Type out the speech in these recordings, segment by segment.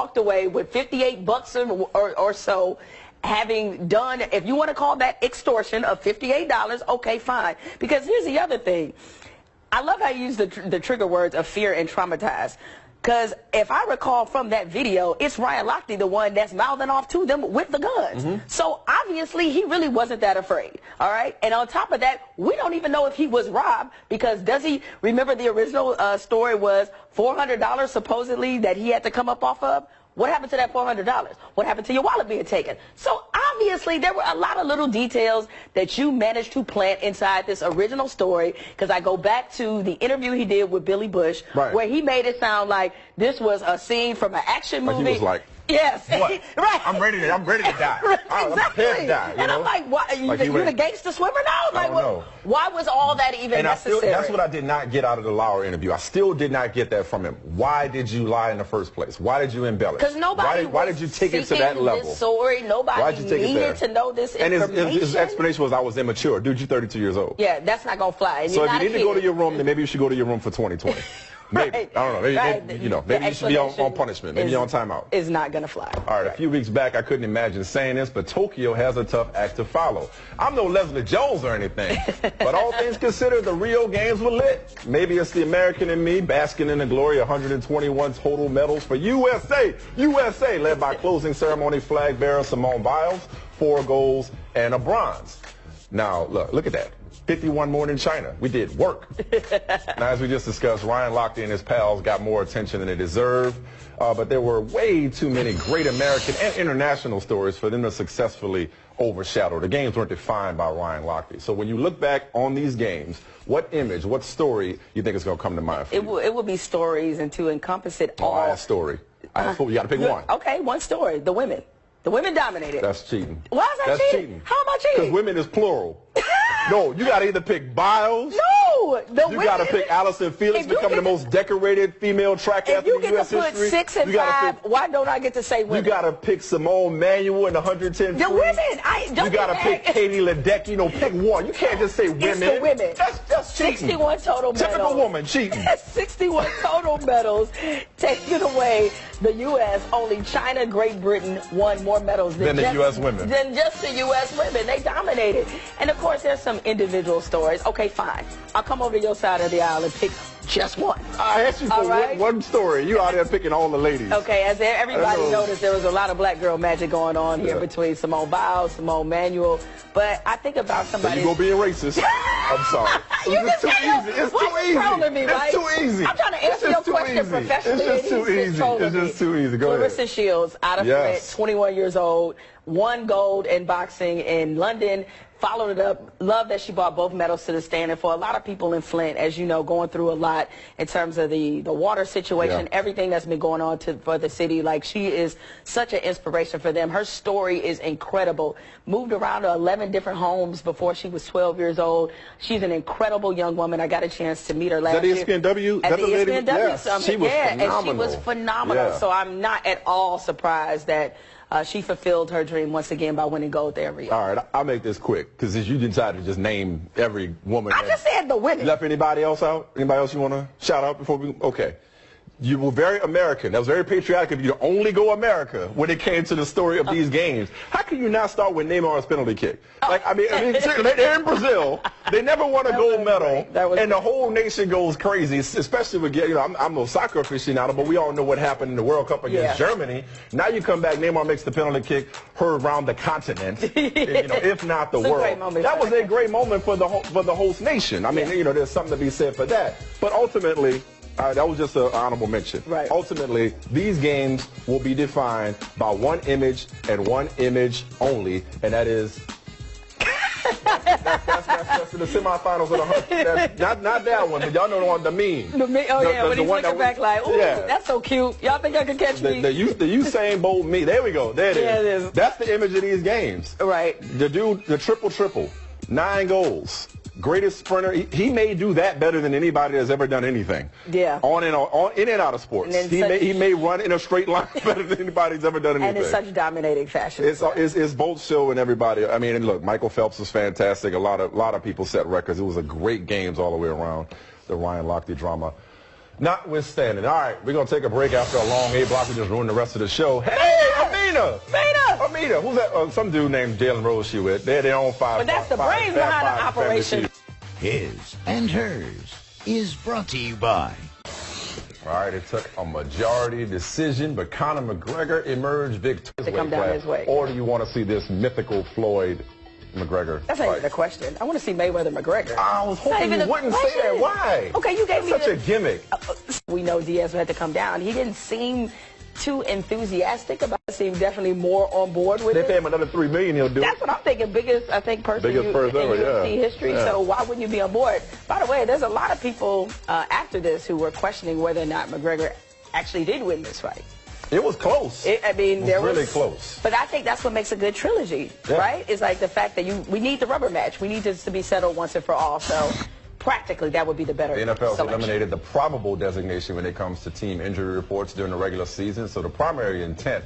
walked away with 58 bucks or so, having done, if you want to call that extortion of $58, okay, fine. Because here's the other thing. I love how you use the trigger words of fear and traumatized. Because if I recall from that video, it's Ryan Lochte, the one that's mouthing off to them with the guns. So obviously he really wasn't that afraid. All right. And on top of that, we don't even know if he was robbed, because does he remember the original story was $400 supposedly that he had to come up off of? What happened to that $400? What happened to your wallet being taken? So obviously there were a lot of little details that you managed to plant inside this original story, because I go back to the interview he did with Billy Bush, where he made it sound like this was a scene from an action movie. Like he was like, yes. What? Right. I'm ready to die. Right, I'm exactly. prepared to die. And I'm like, what? You the gangster swimmer now? Like, what? Why was all that even necessary? That's what I did not get out of the Lauer interview. I still did not get that from him. Why did you lie in the first place? Why did you embellish? Because nobody why did you take it to that level? This story. Nobody needed to know this information. And his explanation was, I was immature. Dude, you're 32 years old. Yeah, that's not going to fly. And so if you need to go to your room, then maybe you should go to your room for 2020. Maybe. Right. I don't know. Maybe, maybe you should be on punishment. Maybe you're on timeout. It's not going to fly. All right. A few weeks back, I couldn't imagine saying this, but Tokyo has a tough act to follow. I'm no Leslie Jones or anything, but all things considered, the Rio games were lit. Maybe it's the American in me basking in the glory of 121 total medals for USA. USA, led by closing ceremony flag bearer Simone Biles, 4 golds and a bronze. Now, look at that. 51 more than China. We did work. Now, as we just discussed, Ryan Lochte and his pals got more attention than they deserved, but there were way too many great American and international stories for them to successfully overshadow. The games weren't defined by Ryan Lochte. So when you look back on these games, what image, what story you think is going to come to mind for you? It will be stories, and to encompass it all. I have a story. You got to pick one. Okay, one story. The women. The women dominated. That's cheating. Why is that cheating? How am I cheating? Because women is plural. No, you got to either pick Biles. No, you got to pick Allison Felix, becoming the most decorated female track athlete in U.S. history. If you get to put 6 and 5, why don't I get to say women? You got to pick Simone Manuel in the 110 The free. women. You got to pick Katie Ledecky. Pick one. You can't just say women. It's the women. That's cheating. 61 total medals. Typical woman cheating. 61 total medals taken away. The U.S. Only China, Great Britain won more medals than the U.S. women. Than just the U.S. women. They dominated. And of course, there's some individual stories. Okay, fine. I'll come over to your side of the aisle and pick just one. I asked you for one story. You out there picking all the ladies. Okay, as everybody noticed, there was a lot of black girl magic going on here between Simone Biles, Simone Manuel. But I think about somebody. You go being racist. I'm sorry. It's too easy. It's too easy. Me, right? It's too easy. I'm trying to answer your question professionally. It's just too easy. It's just too easy. Go ahead. Clarissa Shields, out of Flint, 21 years old, won gold in boxing in London. Followed it up. Love that she brought both medals to the stand. And for a lot of people in Flint, as you know, going through a lot in terms of the water situation, everything that's been going on for the city, like, she is such an inspiration for them. Her story is incredible. Moved around to 11 different homes before she was 12 years old. She's an incredible young woman. I got a chance to meet her last year. Is that ESPNW? At the ESPNW Summit. She was phenomenal. And she was phenomenal. So I'm not at all surprised that she fulfilled her dream once again by winning gold there every year. All right, I'll make this quick, because you decided to just name every woman. I just said the women. Left anybody else out? Anybody else you want to shout out before we? Okay. You were very American. That was very patriotic of you to only go America when it came to the story of these games. How can you not start with Neymar's penalty kick? Like, I mean, they're in Brazil. They never won a gold medal, and the whole nation goes crazy, especially with, I'm no soccer aficionado, but we all know what happened in the World Cup against Germany. Now you come back, Neymar makes the penalty kick, heard around the continent, if not the world. That was a great moment for the host nation. I mean, there's something to be said for that. But ultimately, that was just an honorable mention. Right. Ultimately, these games will be defined by one image and one image only, and that is that's the semifinals of the 100. Not that one, but y'all know the one, the meme. When he's looking back like, ooh, that's so cute. Y'all think I could catch me? The Usain Bolt me. There we go. There it is. Yeah, it is. That's the image of these games. Right. The dude, the triple, 9 goals. Greatest sprinter. He may do that better than anybody that's ever done anything. Yeah. In and out of sports. He may run in a straight line better than anybody's ever done anything. And in such dominating fashion. It's Bolt show and everybody. I mean, and look, Michael Phelps was fantastic. A lot of people set records. It was a great games all the way around. The Ryan Lochte drama. notwithstanding. All right, we're going to take a break after a long A block. We just ruined the rest of the show. Hey, Amina! Amina! Who's that? Some dude named Jalen Rose she with. They're their own five. But that's the brains behind the operation. His and Hers is brought to you by. All right, it took a majority decision, but Conor McGregor emerged victorious. To come down his way. Or do you want to see this mythical Floyd McGregor? That's not even a question. I want to see Mayweather McGregor. I was hoping you wouldn't say that. Why? Okay, you gave me such a gimmick. We know Diaz had to come down. He didn't seem too enthusiastic about it. Seemed definitely more on board with it. They pay him another $3 million, he'll do it. That's what I'm thinking. Biggest, I think, person biggest in UFC history. Yeah. So why wouldn't you be on board? By the way, there's a lot of people after this who were questioning whether or not McGregor actually did win this fight. It was close. I mean, there was really close. But I think that's what makes a good trilogy, right? It's like the fact that we need the rubber match. We need this to be settled once and for all. So practically, that would be the better The NFL selection. eliminated the probable designation when it comes to team injury reports during the regular season. So the primary intent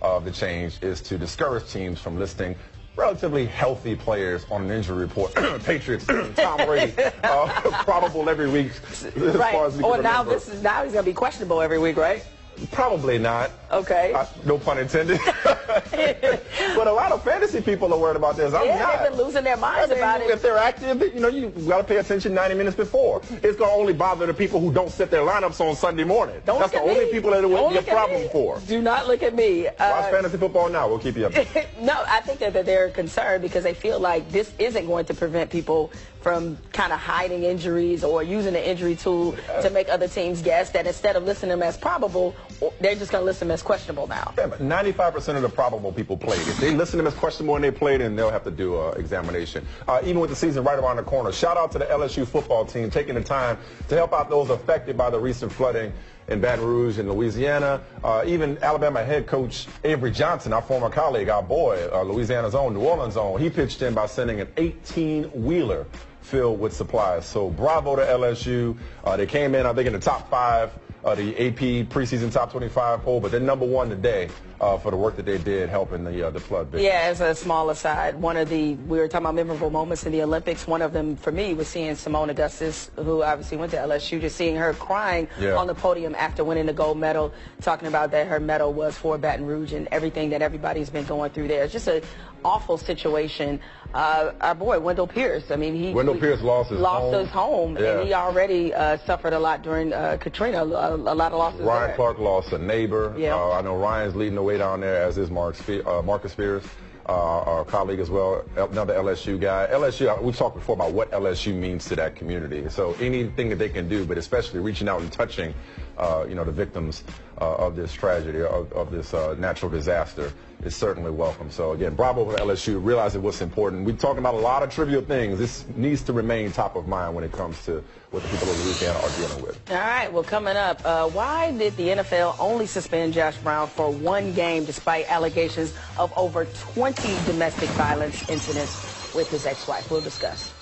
of the change is to discourage teams from listing relatively healthy players on an injury report. Patriots, Tom Brady, probable every week. As far as we can now remember. now he's going to be questionable every week, right? Probably not. Okay. No pun intended. But a lot of fantasy people are worried about this. I'm not. They've been losing their minds about it. If they're active, you got to pay attention 90 minutes before. It's going to only bother the people who don't set their lineups on Sunday morning. That's the only people that it would be a problem for. Do not look at me. Watch fantasy football now. We'll keep you updated. No, I think that they're concerned because they feel like this isn't going to prevent people from kind of hiding injuries or using the injury tool to make other teams guess that instead of listing them as probable, they're just going to list them as questionable now. Yeah, but 95% of the probable people played. If they list them as questionable and they played, then they'll have to do an examination. Even with the season right around the corner, shout out to the LSU football team taking the time to help out those affected by the recent flooding in Baton Rouge in Louisiana. Even Alabama head coach Avery Johnson, our former colleague, our boy, Louisiana's own, New Orleans' own, he pitched in by sending an 18-wheeler filled with supplies. So bravo to LSU. They came in, I think, in the top 5 the AP preseason top 25 poll, but they're number 1 today for the work that they did helping the flood victims. Yeah, as a small aside, we were talking about memorable moments in the Olympics. One of them for me was seeing Simone Augustus, who obviously went to LSU, just seeing her crying on the podium after winning the gold medal, talking about that her medal was for Baton Rouge and everything that everybody's been going through there. It's just an awful situation. Our boy, Wendell Pierce, I mean, Wendell Pierce lost his home. And he already suffered a lot during Katrina, a lot of losses Ryan there. Clark lost a neighbor. I know Ryan's leading the way down there, as is Marcus Spears, our colleague as well, another LSU guy. LSU, we've talked before about what LSU means to that community. So anything that they can do, but especially reaching out and touching, the victims of this tragedy, of this natural disaster, is certainly welcome. So again, bravo for LSU, realizing what's important. We're talking about a lot of trivial things. This needs to remain top of mind when it comes to what the people of Louisiana are dealing with. All right, well, coming up, why did the NFL only suspend Josh Brown for 1 game despite allegations of over 20 domestic violence incidents with his ex-wife? We'll discuss.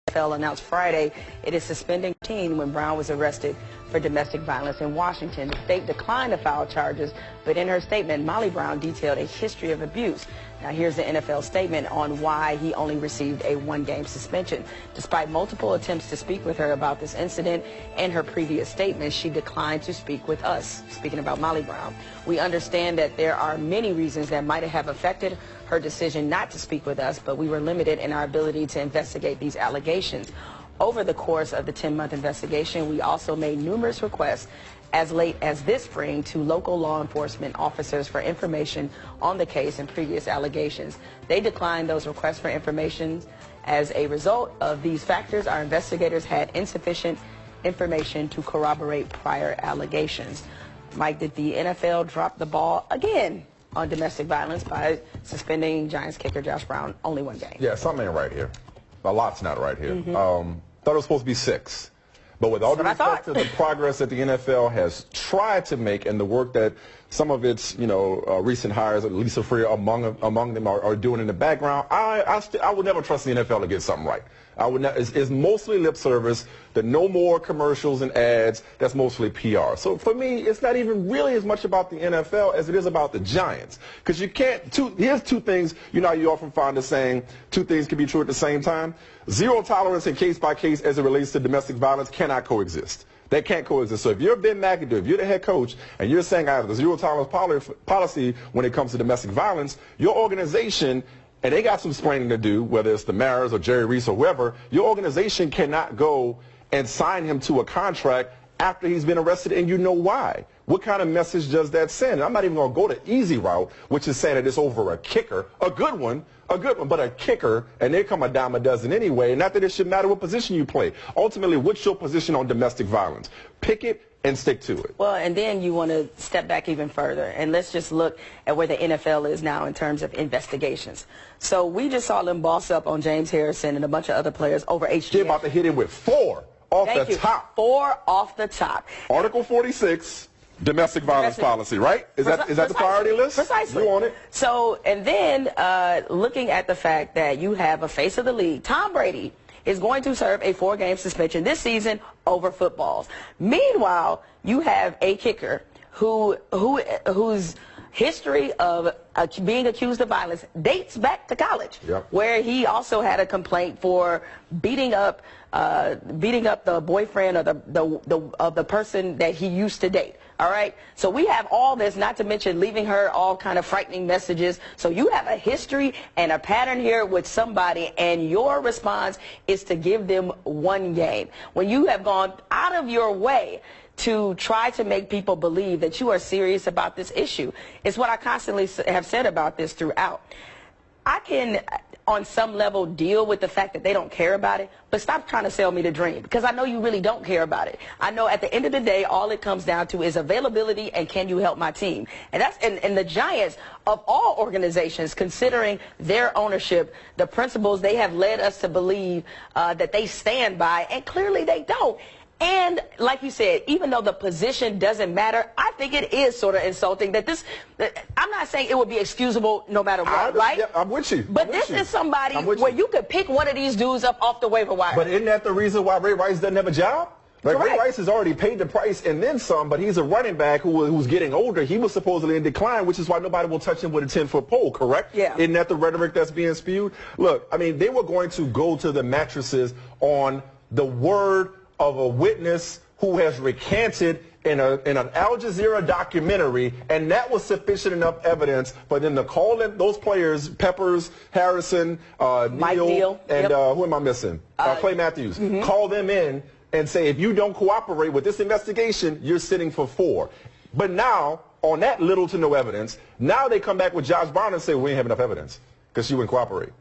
The NFL announced Friday it is suspending the team when Brown was arrested for domestic violence in Washington. The state declined to file charges, but in her statement, Molly Brown detailed a history of abuse. Now, here's the NFL statement on why he only received a 1-game suspension. Despite multiple attempts to speak with her about this incident and her previous statements, she declined to speak with us. Speaking about Molly Brown, we understand that there are many reasons that might have affected her decision not to speak with us, but we were limited in our ability to investigate these allegations. Over the course of the 10-month investigation, we also made numerous requests as late as this spring to local law enforcement officers for information on the case and previous allegations. They declined those requests for information. As a result of these factors, our investigators had insufficient information to corroborate prior allegations. Mike, did the NFL drop the ball again on domestic violence by suspending Giants kicker Josh Brown only 1 game? Yeah, something ain't right here. A lot's not right here. Thought it was supposed to be 6. But with all due respect to the progress that the NFL has tried to make and the work that some of its, recent hires, Lisa Freer among them, are doing in the background, I would never trust the NFL to get something right. I would not. It's mostly lip service. The no more commercials and ads. That's mostly PR. So for me, it's not even really as much about the NFL as it is about the Giants. Because you can't. Here's two things. You know, you often find the saying, two things can be true at the same time. Zero tolerance and case by case as it relates to domestic violence cannot coexist. They can't coexist. So if you're Ben McAdoo, if you're the head coach, and you're saying I have the zero tolerance policy when it comes to domestic violence, your organization, and they got some explaining to do, whether it's the Maras or Jerry Reese or whoever, your organization cannot go and sign him to a contract after he's been arrested, and you know why. What kind of message does that send? I'm not even going to go the easy route, which is saying that it's over a kicker, a good one, but a kicker, and they come a dime a dozen anyway. Not that it should matter what position you play. Ultimately, what's your position on domestic violence? Pick it and stick to it. Well, and then you want to step back even further, and let's just look at where the NFL is now in terms of investigations. So we just saw them boss up on James Harrison and a bunch of other players over HGH. They're about to hit him with 4 off the top. 4 off the top. Article 46. Domestic violence policy, right? Is that the priority list? Precisely. You on it? So, and then looking at the fact that you have a face of the league, Tom Brady is going to serve a 4-game suspension this season over footballs. Meanwhile, you have a kicker whose history of being accused of violence dates back to college, where he also had a complaint for beating up the boyfriend of the person that he used to date. All right, so we have all this, not to mention leaving her all kind of frightening messages. So you have a history and a pattern here with somebody, and your response is to give them 1 game. When you have gone out of your way to try to make people believe that you are serious about this issue. It's what I constantly have said about this throughout. I can, on some level, deal with the fact that they don't care about it, but stop trying to sell me the dream, because I know you really don't care about it. I know at the end of the day, all it comes down to is availability and can you help my team. And that's and the Giants, of all organizations, considering their ownership, the principles they have led us to believe that they stand by, and clearly they don't. And like you said, even though the position doesn't matter, I think it is sort of insulting that I'm not saying it would be excusable no matter what, right? Yeah, I'm with you. But this is somebody where you could pick one of these dudes up off the waiver wire. But isn't that the reason why Ray Rice doesn't have a job? Like, Ray Rice has already paid the price and then some, but he's a running back who's getting older. He was supposedly in decline, which is why nobody will touch him with a 10-foot pole, correct? Yeah. Isn't that the rhetoric that's being spewed? Look, I mean, they were going to go to the mattresses on the word of a witness who has recanted in an Al Jazeera documentary, and that was sufficient enough evidence for them to call them, those players, Peppers, Harrison, Neal, and who am I missing? Clay Matthews. Call them in and say, if you don't cooperate with this investigation, you're sitting for 4. But now, on that little to no evidence, now they come back with Josh Brown and say, we ain't have enough evidence because she wouldn't cooperate.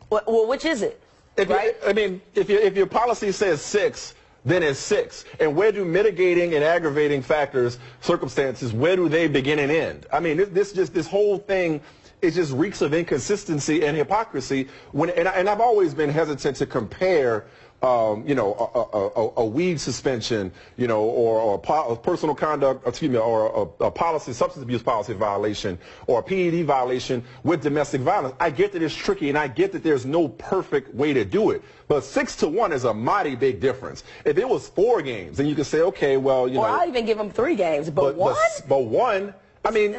Well, which is it? If your policy says 6, then it's 6. And where do mitigating and aggravating factors, circumstances, where do they begin and end? I mean, this whole thing, it just reeks of inconsistency and hypocrisy. And I've always been hesitant to compare, a weed suspension, or a personal conduct, or a policy, substance abuse policy violation, or a PED violation with domestic violence. I get that it's tricky, and I get that there's no perfect way to do it. But 6 to 1 is a mighty big difference. If it was 4 games, then you could say, okay, well, Or I'll even give them 3 games, but 1? But 1. I mean,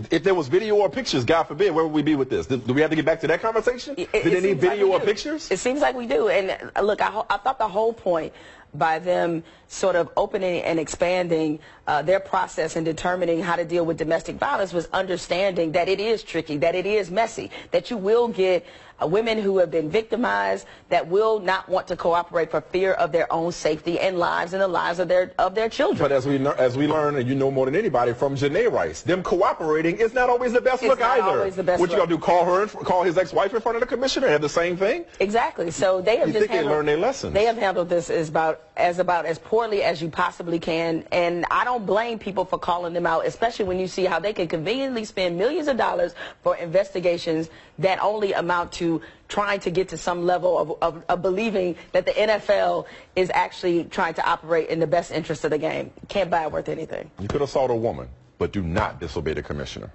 if there was video or pictures, God forbid, where would we be with this? Do we have to get back to that conversation? Do they need video or pictures? It seems like we do. And look, I thought the whole point by them sort of opening and expanding their process and determining how to deal with domestic violence was understanding that it is tricky, that it is messy, that you will get women who have been victimized that will not want to cooperate for fear of their own safety and lives and the lives of their children. But as we learn, and you know more than anybody from Janae Rice, them cooperating is not always the best look either. Always the best what you gonna do? Call his ex-wife in front of the commissioner? Have the same thing? Exactly. So they have they learned their lessons. They have handled this about as poorly as you possibly can, and I don't blame people for calling them out, especially when you see how they can conveniently spend millions of dollars for investigations that only amount to trying to get to some level of believing that the NFL is actually trying to operate in the best interest of the game. Can't buy it worth anything. You could assault a woman, but do not disobey the commissioner.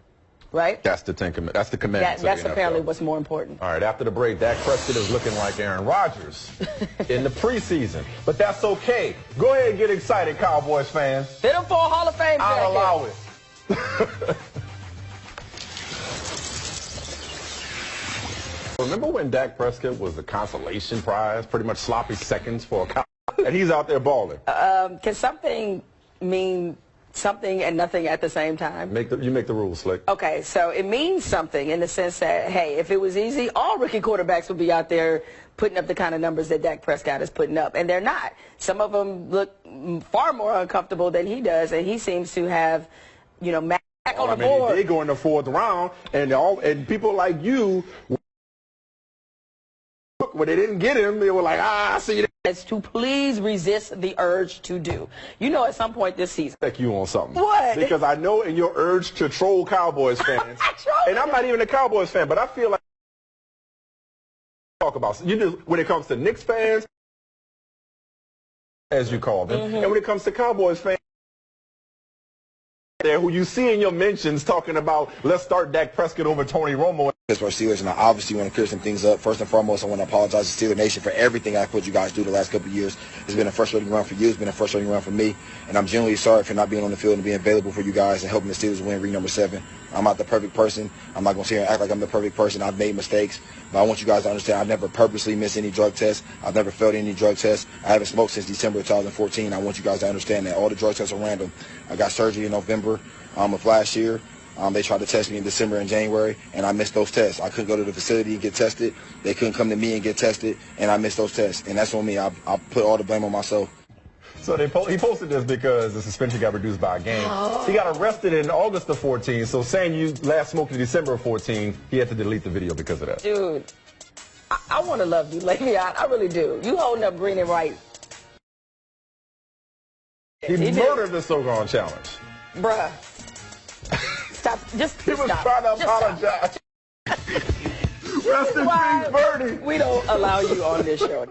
right? That's the That's the commandments. That's apparently what's more important. All right, after the break, Dak Prescott is looking like Aaron Rodgers in the preseason. But that's okay. Go ahead and get excited, Cowboys fans. Fit him for a Hall of Fame jacket. I'll allow it. Remember when Dak Prescott was the consolation prize, pretty much sloppy seconds for a Cowboy? And he's out there balling. Can something mean something and nothing at the same time? You make the rules, Slick. Okay, so it means something in the sense that, hey, if it was easy, all rookie quarterbacks would be out there putting up the kind of numbers that Dak Prescott is putting up, and they're not. Some of them look far more uncomfortable than he does, and he seems to have, you know, back on the board. They go in the 4th round, and people like you, when they didn't get him, they were like, see you. Is to please resist the urge to do. You know, at some point this season. Check you on something. What? Because I know in your urge to troll Cowboys fans, and I'm not even a Cowboys fan, but I feel like talk about you do when it comes to Knicks fans, as you call them, and when it comes to Cowboys fans, there who you see in your mentions talking about let's start Dak Prescott over Tony Romo. Pittsburgh Steelers, and I obviously want to clear some things up. First and foremost, I want to apologize to Steeler Nation for everything I put you guys through the last couple of years. It's been a frustrating run for you. It's been a frustrating run for me, and I'm genuinely sorry for not being on the field and being available for you guys and helping the Steelers win ring number 7. I'm not the perfect person. I'm not going to sit here and act like I'm the perfect person. I've made mistakes, but I want you guys to understand I've never purposely missed any drug tests. I've never failed any drug tests. I haven't smoked since December of 2014. I want you guys to understand that all the drug tests are random. I got surgery in November of last year. They tried to test me in December and January, and I missed those tests. I couldn't go to the facility and get tested. They couldn't come to me and get tested, and I missed those tests. And that's on me. I put all the blame on myself. So he posted this because the suspension got reduced by a game. He got arrested in August of 14, so saying you last smoked in December of 14, he had to delete the video because of that. Dude, I want to love you. Lay me out. I really do. You holding up green and white. He murdered the so-called challenge. Bruh. Stop. Just he was stop. trying to apologize. Rest in peace, Birdie. We don't allow you on this show.